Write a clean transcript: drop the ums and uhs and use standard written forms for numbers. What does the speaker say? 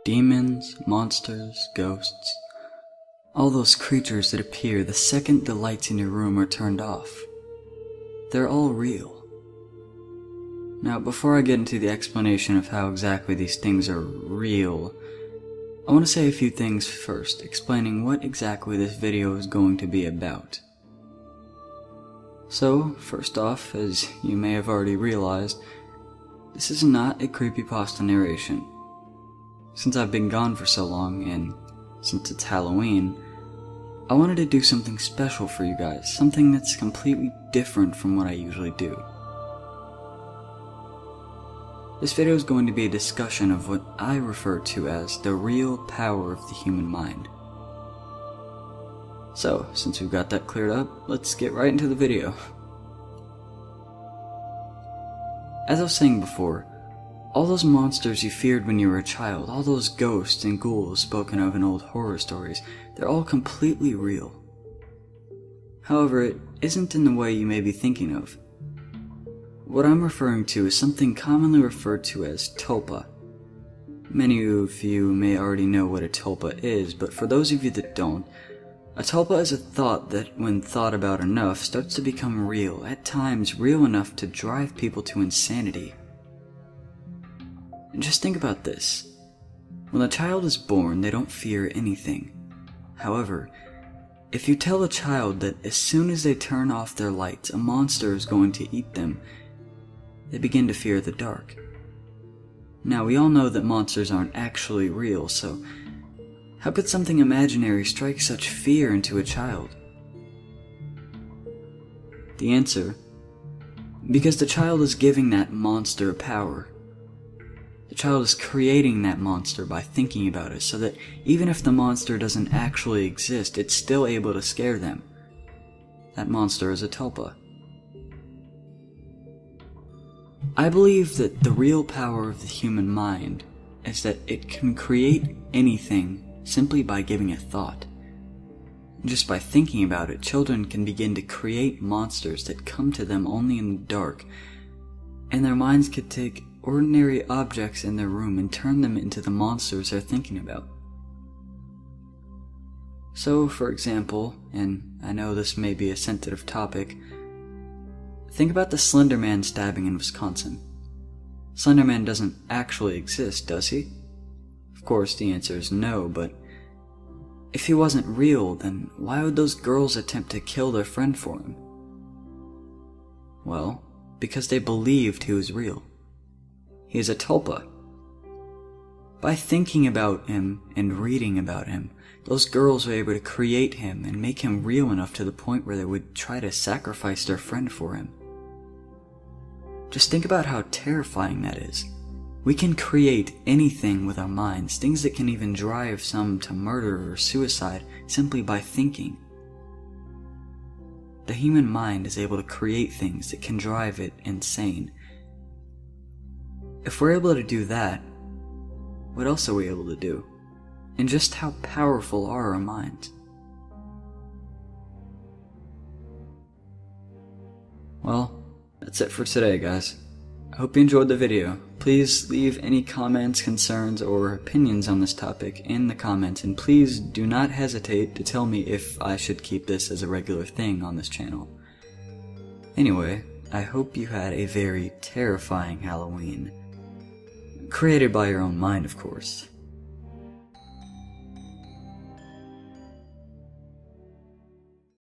Demons, monsters, ghosts, all those creatures that appear the second the lights in your room are turned off. They're all real. Now, before I get into the explanation of how exactly these things are real, I want to say a few things first, explaining what exactly this video is going to be about. So, first off, as you may have already realized, this is not a creepypasta narration. Since I've been gone for so long, and since it's Halloween, I wanted to do something special for you guys, something that's completely different from what I usually do. This video is going to be a discussion of what I refer to as the real power of the human mind. So, since we've got that cleared up, let's get right into the video. As I was saying before, all those monsters you feared when you were a child, all those ghosts and ghouls spoken of in old horror stories, they're all completely real. However, it isn't in the way you may be thinking of. What I'm referring to is something commonly referred to as tulpa. Many of you may already know what a tulpa is, but for those of you that don't, a tulpa is a thought that, when thought about enough, starts to become real, at times real enough to drive people to insanity. And just think about this. When a child is born, they don't fear anything. However, if you tell a child that as soon as they turn off their lights, a monster is going to eat them, they begin to fear the dark. Now, we all know that monsters aren't actually real, so how could something imaginary strike such fear into a child? The answer: because the child is giving that monster power. The child is creating that monster by thinking about it, so that even if the monster doesn't actually exist, it's still able to scare them. That monster is a tulpa. I believe that the real power of the human mind is that it can create anything simply by giving it thought. Just by thinking about it, children can begin to create monsters that come to them only in the dark, and their minds could take ordinary objects in their room and turn them into the monsters they're thinking about. So, for example, and I know this may be a sensitive topic, think about the Slenderman stabbing in Wisconsin. Slenderman doesn't actually exist, does he? Of course, the answer is no, but if he wasn't real, then why would those girls attempt to kill their friend for him? Well, because they believed he was real. He is a tulpa. By thinking about him and reading about him, those girls were able to create him and make him real enough to the point where they would try to sacrifice their friend for him. Just think about how terrifying that is. We can create anything with our minds, things that can even drive some to murder or suicide simply by thinking. The human mind is able to create things that can drive it insane. If we're able to do that, what else are we able to do? And just how powerful are our minds? Well, that's it for today, guys. I hope you enjoyed the video. Please leave any comments, concerns, or opinions on this topic in the comments, and please do not hesitate to tell me if I should keep this as a regular thing on this channel. Anyway, I hope you had a very terrifying Halloween. Created by your own mind, of course.